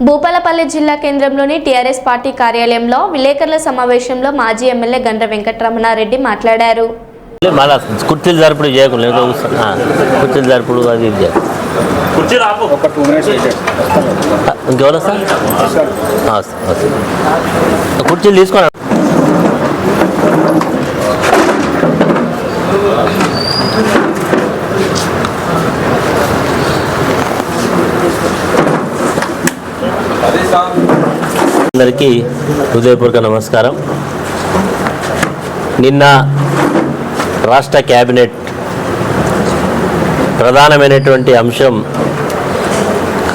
భూపాలపల్లి జిల్లా కేంద్రంలోని TRS party కార్యాలయంలో విలేకరుల సమావేశంలో మాజీ ఎమ్మెల్యే గండ్ర వెంకటరమణారెడ్డి మాట్లాడారు. కుర్చీలు జరుపుడు చేయకుండా కుర్చీలు జరుపుడు అది ఇంకెవరు కుర్చీలు తీసుకోండి. అందరికీ హృదయపూర్వక నమస్కారం. నిన్న రాష్ట్ర క్యాబినెట్ ప్రధానమైనటువంటి అంశం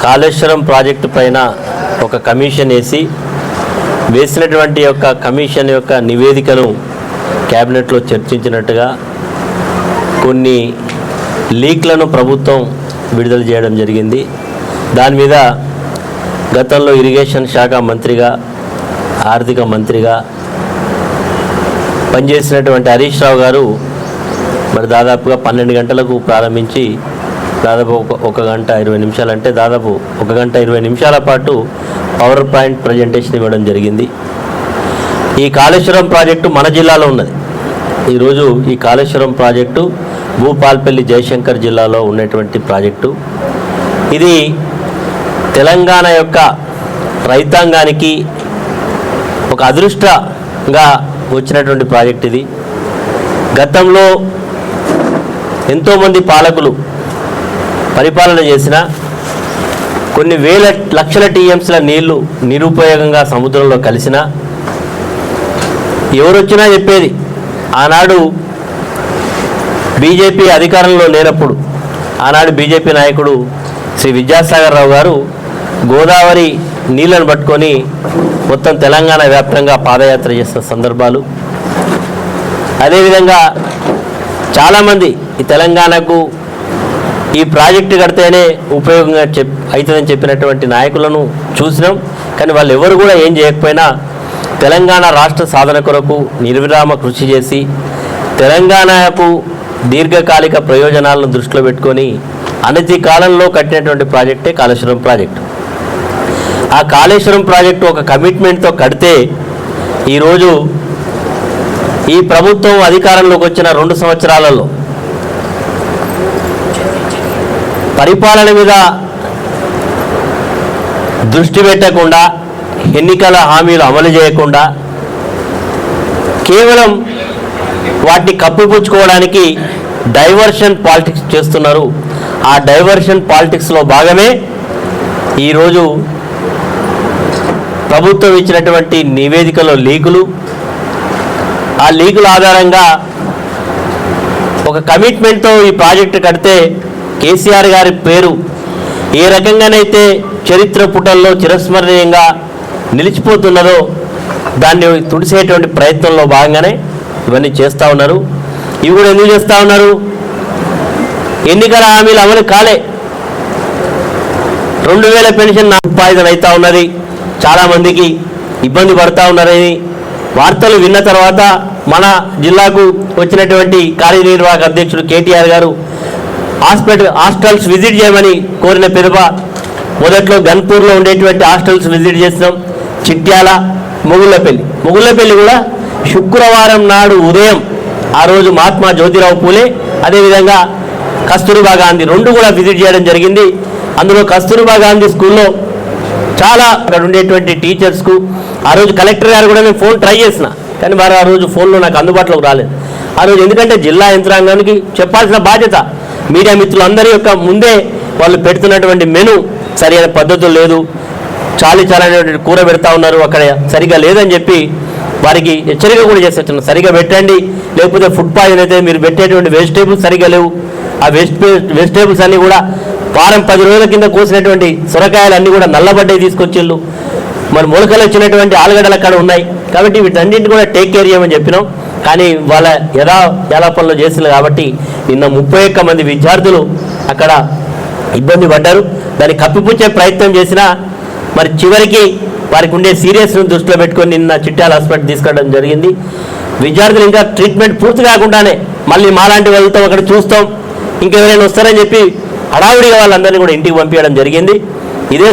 కాళేశ్వరం ప్రాజెక్టు పైన ఒక కమిషన్ వేసినటువంటి యొక్క కమిషన్ యొక్క నివేదికను క్యాబినెట్లో చర్చించినట్టుగా కొన్ని లీక్లను ప్రభుత్వం విడుదల చేయడం జరిగింది. దాని మీద గతంలో ఇరిగేషన్ శాఖ మంత్రిగా ఆర్థిక మంత్రిగా పనిచేసినటువంటి హరీష్ రావు గారు మరి దాదాపుగా 12 గంటలకు ప్రారంభించి దాదాపు 1 గంట 20 నిమిషాలు అంటే దాదాపు 1 గంట 20 నిమిషాల పాటు పవర్ పాయింట్ ప్రజెంటేషన్ ఇవ్వడం జరిగింది. ఈ కాళేశ్వరం ప్రాజెక్టు మన జిల్లాలో ఉన్నది. ఈరోజు ఈ కాళేశ్వరం ప్రాజెక్టు భూపాలపల్లి జయశంకర్ జిల్లాలో ఉన్నటువంటి ప్రాజెక్టు. ఇది తెలంగాణ యొక్క రైతాంగానికి ఒక అదృష్టంగా వచ్చినటువంటి ప్రాజెక్ట్. ఇది గతంలో ఎంతోమంది పాలకులు పరిపాలన చేసిన కొన్ని వేల లక్షల టీఎంసీల నీళ్లు నిరుపయోగంగా సముద్రంలో కలిసిన ఎవరొచ్చినా చెప్పేది ఆనాడు బీజేపీ అధికారంలో లేనప్పుడు ఆనాడు బీజేపీ నాయకుడు శ్రీ విద్యాసాగర్ రావు గారు గోదావరి నీళ్లను పట్టుకొని మొత్తం తెలంగాణ వ్యాప్తంగా పాదయాత్ర చేసిన సందర్భాలు. అదేవిధంగా చాలామంది ఈ తెలంగాణకు ఈ ప్రాజెక్టు కడితేనే ఉపయోగంగా అవుతుందని చెప్పినటువంటి నాయకులను చూసినాం. కానీ వాళ్ళు ఎవరు కూడా ఏం చేయకపోయినా తెలంగాణ రాష్ట్ర సాధన కొరకు నిర్విరామ కృషి చేసి తెలంగాణకు దీర్ఘకాలిక ప్రయోజనాలను దృష్టిలో పెట్టుకొని అనతి కాలంలో కట్టినటువంటి ప్రాజెక్టే కాళేశ్వరం ప్రాజెక్టు. ఆ కాళేశ్వరం ప్రాజెక్టు ఒక కమిట్మెంట్తో కడితే ఈరోజు ఈ ప్రభుత్వం అధికారంలోకి వచ్చిన 2 సంవత్సరాలలో పరిపాలన మీద దృష్టి పెట్టకుండా ఎన్నికల హామీలు అమలు చేయకుండా కేవలం వాటిని కప్పిపుచ్చుకోవడానికి డైవర్షన్ పాలిటిక్స్ చేస్తున్నారు. ఆ డైవర్షన్ పాలిటిక్స్లో భాగమే ఈరోజు ప్రభుత్వం ఇచ్చినటువంటి నివేదికలో లీకులు. ఆ లీకుల ఆధారంగా ఒక కమిట్మెంట్తో ఈ ప్రాజెక్టు కడితే కేసీఆర్ గారి పేరు ఏ రకంగానైతే చరిత్ర పుటల్లో చిరస్మరణీయంగా నిలిచిపోతున్నదో దాన్ని తుడిసేటువంటి ప్రయత్నంలో భాగంగానే ఇవన్నీ చేస్తూ ఉన్నారు. ఇవి కూడా ఎందుకు చేస్తూ ఉన్నారు? ఎన్నికల హామీలు అమలు కాలే. 2000 పెన్షన్ ఉపాధి అవుతూ ఉన్నది. చాలామందికి ఇబ్బంది పడుతూ ఉన్నారని వార్తలు విన్న తర్వాత మన జిల్లాకు వచ్చినటువంటి కార్యనిర్వాహక అధ్యక్షుడు కేటీఆర్ గారు హాస్టల్స్ విజిట్ చేయమని కోరిన పిదప మొదట్లో గన్పూర్లో ఉండేటువంటి హాస్టల్స్ విజిట్ చేసినాం. చిట్యాల, ముగుళ్ళపల్లి కూడా శుక్రవారం నాడు ఉదయం ఆ రోజు మహాత్మా జ్యోతిరావు పూలే అదేవిధంగా కస్తూర్బా గాంధీ 2 కూడా విజిట్ చేయడం జరిగింది. అందులో కస్తూర్బా గాంధీ స్కూల్లో చాలా అక్కడ ఉండేటువంటి టీచర్స్కు ఆ రోజు కలెక్టర్ గారు కూడా నేను ఫోన్ ట్రై చేసిన, కానీ వారు ఆ రోజు ఫోన్లో నాకు అందుబాటులోకి రాలేదు. ఆ రోజు ఎందుకంటే జిల్లా యంత్రాంగానికి చెప్పాల్సిన బాధ్యత మీడియా మిత్రులందరి యొక్క ముందే వాళ్ళు పెడుతున్నటువంటి మెను సరైన పద్ధతులు లేదు, చాలనేటువంటి కూర పెడతా ఉన్నారు, అక్కడ సరిగా లేదని చెప్పి వారికి హెచ్చరిక కూడా చేసేస్తున్నారు. సరిగా పెట్టండి, లేకపోతే ఫుడ్ పాయిజన్ అయితే మీరు పెట్టేటువంటి వెజిటేబుల్స్ సరిగా లేవు. ఆ వెజిటేబుల్స్ అన్నీ కూడా వారం 10 రోజుల కింద కోసినటువంటి సొరకాయలు అన్నీ కూడా నల్లబడ్డాయి తీసుకొచ్చిళ్ళు. మరి మొలకలు వచ్చినటువంటి ఆలుగడ్డలు అక్కడ ఉన్నాయి. కాబట్టి వీటన్నింటిని కూడా టేక్ కేర్ చేయమని చెప్పినాం. కానీ వాళ్ళ యథాపనలో చేసింది కాబట్టి నిన్న 31 మంది విద్యార్థులు అక్కడ ఇబ్బంది పడ్డారు. దాన్ని కప్పిపుచ్చే ప్రయత్నం చేసినా మరి చివరికి వారికి ఉండే సీరియస్ను దృష్టిలో పెట్టుకొని నిన్న చిట్యాల హాస్పిటల్ తీసుకెళ్ళడం జరిగింది. విద్యార్థులు ఇంకా ట్రీట్మెంట్ పూర్తి కాకుండానే మళ్ళీ మాలాంటి వాళ్ళతో అక్కడ చూస్తాం, ఇంకెవరైనా వస్తారని చెప్పి హడావుడిగా వాళ్ళందరినీ కూడా ఇంటికి పంపించడం జరిగింది. ఇదే